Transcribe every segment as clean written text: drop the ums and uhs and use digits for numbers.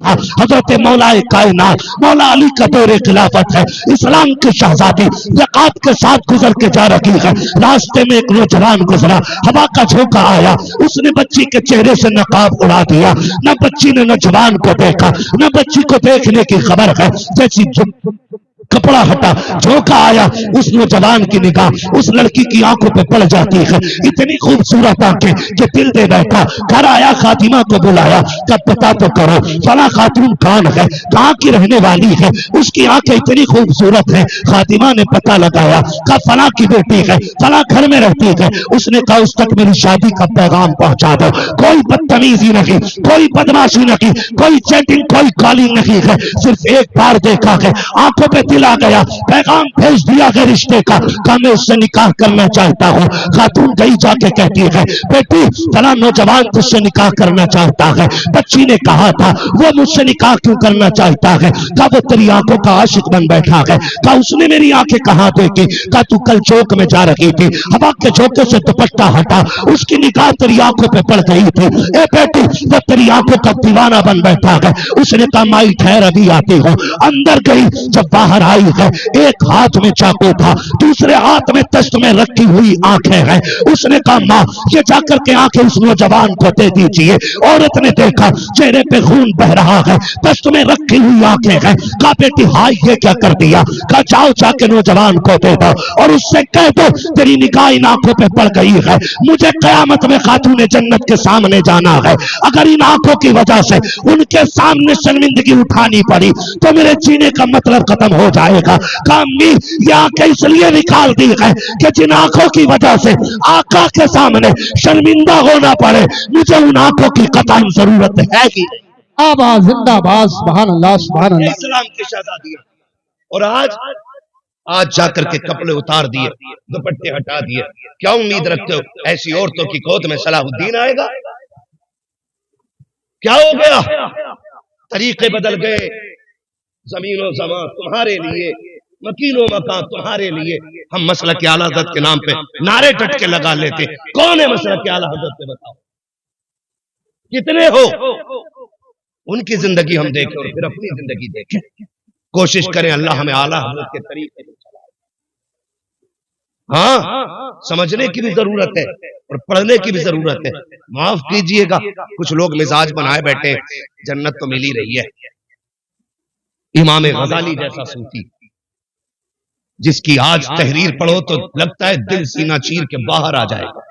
देखा हजरत मौला कायनात मौला अली का दौरे खिलाफत है, इस्लाम की शहजादी ज़कात के साथ गुजर के जा रही है। रास्ते में एक नौजवान गुजरा, हवा का झोंका आया, उसने बच्ची के चेहरे से नकाब उड़ा दिया। न बच्ची ने नौजवान को देखा, न बच्ची को देखने की खबर है। जैसी कपड़ा हटा, झोंका आया, उस नौजवान की निगाह उस लड़की की आंखों पे पड़ जाती है। इतनी खूबसूरत आंखें कि दिल दे बैठा। घर आया, खातिमा को बुलाया, कब पता तो करो फला खातून कौन है, कहाँ की रहने वाली है, उसकी आंखें इतनी खूबसूरत है। खातिमा ने पता लगाया, कहा फला की बेटी है, फला घर में रहती है। उसने कहा उस तक मेरी शादी का पैगाम पहुंचा दो। कोई बदतमीजी नहीं, कोई बदमाशी नहीं, कोई चैटिंग, कोई कॉलिंग नहीं है, सिर्फ एक बार देखा है, आंखों पे दिल आ गया, पैगाम भेज दिया है रिश्ते का, कहा मैं उससे निकाह करना चाहता हूँ। खातून गई जाके कहती है बेटी फला नौजवान तुझसे निकाह करना चाहता है। बच्ची ने कहा था वो मुझसे निकाह क्यों करना चाहता है, कहा वो तेरी आंखों का आशिक बन बैठा है। कहा उसने मेरी आंखें कहाँ देखी, कहा तू कल चौक में जा रही थी, हवा के झोंके से दुपट्टा हटा, उसकी निगाह तेरी आंखों पे पड़ गई थी। ए बेटी वो तेरी आंखों का दीवाना बन बैठा है। उसने कहा माई ठहर अभी आती हूँ। अंदर गई, जब बाहर आई है, एक हाथ में चाकू था, दूसरे हाथ में तश्त में रखी हुई आंखें हैं। उसने कहा माँ ये जाकर के आंखें उस नौजवान को दे दीजिए। औरत ने देखा चेहरे पे खून बह रहा है, तश्त में रखी हुई आंखें हैं। कहा बेटी हाय ये क्या कर दिया, कहा जाओ जाके नौजवान को दे दो और उससे कह दो तेरी निगाह इन आंखों पे पड़ गई है, मुझे कयामत में खातून जन्नत के सामने जाना है। अगर इन आंखों की वजह से उनके सामने शर्मिंदगी उठानी पड़ी तो मेरे जीने का मतलब खत्म हो जाएगा। कामी ये आंखें इसलिए निकाल दी है कि जिन आंखों की वजह से आका के सामने शर्मिंदा होना पड़े, मुझे उन आंखों की कतई जरूरत है ही। आबाद जिंदाबाद, सुभान अल्लाह सुभान अल्लाह। इस्लाम की शहजादियां और आज जाकर के कपड़े उतार दिए, दुपट्टे हटा दिए। क्या उम्मीद रखते हो ऐसी औरतों की गोद में सलाहुद्दीन आएगा? क्या हो गया? तरीके बदल गए। जमीनो जमा तुम्हारे लिए, मकीनो मकान तुम्हारे लिए। हम मसला के आला हज़रत के नाम पे नारे टटके लगा लेते। कौन है मसला के आला हज़रत पे, बताओ कितने हो? उनकी जिंदगी हम देखें और फिर अपनी जिंदगी देखें। कोशिश करें अल्लाह हमें आला हज़रत के तरीके पे चलाए। हाँ, समझने की भी जरूरत है और पढ़ने की भी जरूरत है। माफ कीजिएगा कुछ लोग मिजाज बनाए बैठे, जन्नत तो मिल ही रही है। इमाम गजाली जैसा सूफी जिसकी आज तहरीर पढ़ो तो लगता है दिल सीना चीर के बाहर आ जाएगा।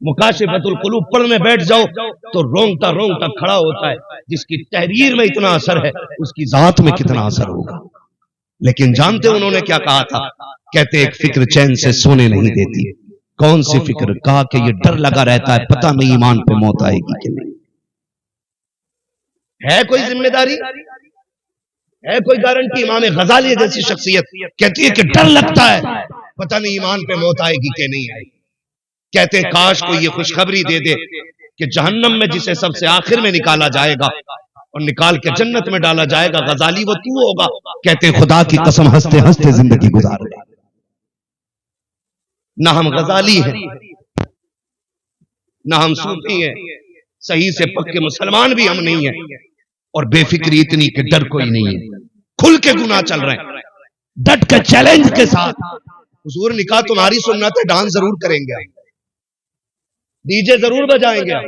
मुकाशिफतुल कुलूब पढ़ने बैठ जाओ तो रोंगटा रोंगटा खड़ा होता है। जिसकी तहरीर में इतना असर है उसकी जात में कितना असर होगा। लेकिन जानते उन्होंने क्या कहा था? कहते एक फिक्र चैन से सोने नहीं देती। कौन सी फिक्र? कहा कि ये डर लगा रहता है पता नहीं ईमान पे मौत आएगी कि नहीं। है कोई जिम्मेदारी, है कोई गारंटी? इमाम गजाली जैसी शख्सियत कहती है कि डर लगता है पता नहीं ईमान पे मौत आएगी कि नहीं आएगी। कहते काश को ये खुशखबरी दे दे कि जहन्नम में जिसे सबसे आखिर में निकाला जाएगा और निकाल के जन्नत में डाला जाएगा, गजाली वो तू होगा। कहते खुदा की कसम हंसते हंसते जिंदगी गुजार रहे। ना हम गजाली हैं, ना हम सूफी हैं, सही से पक्के मुसलमान भी हम नहीं हैं। और बेफिक्री इतनी कि डर कोई नहीं है। खुल के गुनाह चल रहे हैं, डट के चैलेंज के साथ। हुजूर निकाह तुम्हारी सुन्नत है, डांस जरूर करेंगे, डीजे जरूर बजाएंगे।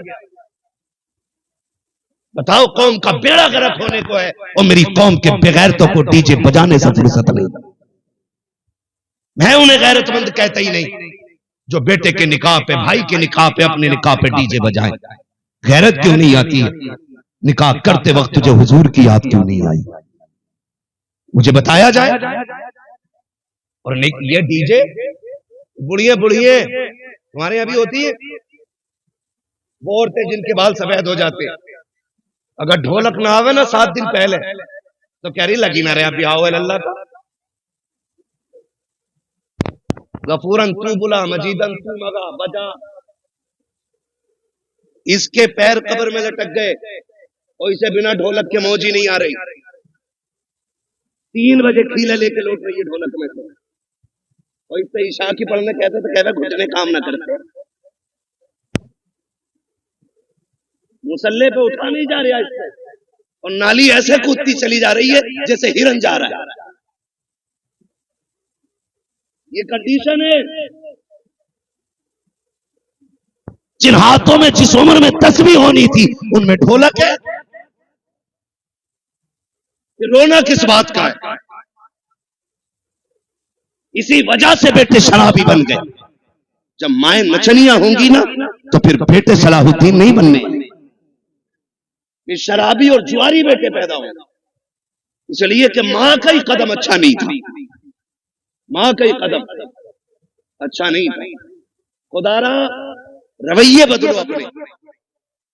बताओ कौम का बेड़ा गर्क होने को है और मेरी कौम के बेगैरतों को डीजे बजाने से फुर्सत नहीं। मैं उन्हें गैरतमंद कहता ही नहीं जो बेटे के निकाह पे, भाई के निकाह पे, अपने निकाह पे डीजे बजाएं। गैरत क्यों नहीं आती है? निकाह करते वक्त तुझे हुजूर की याद क्यों नहीं आई? मुझे बताया जाए। और ये डीजे बुढ़िए बुढ़िए तुम्हारे यहां भी होती है, वो औरतें जिनके बाल सफेद हो जाते हैं, अगर ढोलक ना आवे ना 7 दिन पहले तो कह रही लगी ना रहे अभी आओ अल्लाह का। गफूरन तू बुला मजीदन तू मगा बजा। इसके पैर कब्र में लटक गए और इसे बिना ढोलक के मौज ही नहीं आ रही। 3 बजे खीले लेके लौट रही है ढोलक में से, और इससे ईशा की पढ़ने कहते तो कहते घुटने काम ना करते। मुसल्ले पे उठा नहीं जा रहा इससे, اور نالی ایسے کودتی چلی جا رہی ہے جیسے ہرن جا رہا ہے. یہ کنڈیشن ہے. جن ہاتھوں میں جس عمر میں تسبیح ہونی تھی ان میں ڈھولک ہے. رونا کس بات کا ہے؟ اسی وجہ سے بیٹے شرابی بن گئے. جب مائیں نچنیاں ہوں گی نا تو پھر بیٹے صلاح الدین نہیں بننے. شرابی اور جواری بیٹے پیدا ہوں. اس لیے کہ ماں کا ہی قدم اچھا نہیں تھا. ماں کا ہی قدم اچھا نہیں تھا. خدا را رویے بدلو اپنے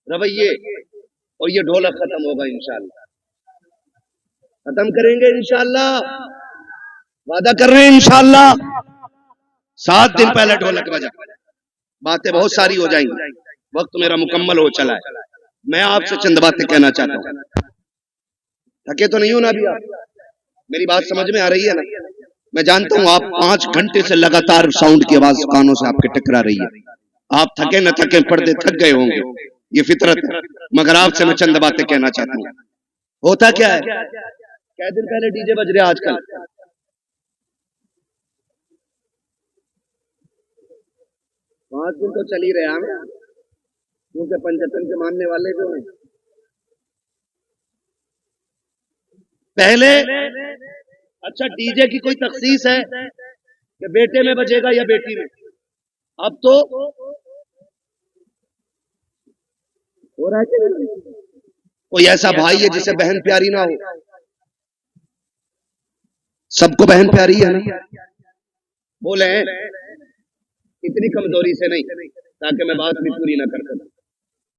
رویے. اور یہ ڈھولک ختم ہوگا انشاءاللہ. ختم کریں گے انشاءاللہ. وعدہ کر رہے ہیں انشاءاللہ. 7 دن پہلے ڈھولک بجا. باتیں بہت ساری ہو جائیں گی. وقت میرا مکمل ہو چلا ہے. میں آپ سے چند باتیں کہنا چاہتا ہوں. تھکے تو نہیں ہو نا ابھی آپ؟ میری بات سمجھ میں آ رہی ہے نا؟ میں جانتا ہوں آپ 5 گھنٹے سے لگاتار ساؤنڈ کی آواز کانوں سے آپ کے ٹکرا رہی ہے. آپ تھکے نہ تھکے پردے تھک گئے ہوں گے. یہ فطرت ہے. مگر آپ سے میں چند باتیں کہنا چاہتا ہوں. ہوتا کیا ہے؟ کیا دن پہلے ڈی جے بج رہے آج کل؟ 5 دن تو چل ہی رہے ہیں کیونکہ پنجتن کے ماننے والے جو ہیں پہلے. اچھا ڈی جے کی کوئی تخصیص ہے کہ بیٹے میں بجے گا یا بیٹی میں؟ اب تو ہو رہا ہے کہ کوئی ایسا بھائی ہے جسے بہن پیاری نہ ہو؟ سب کو بہن پیاری ہے نا؟ بولے اتنی کمزوری سے نہیں تاکہ میں بات بھی پوری نہ کر سکوں.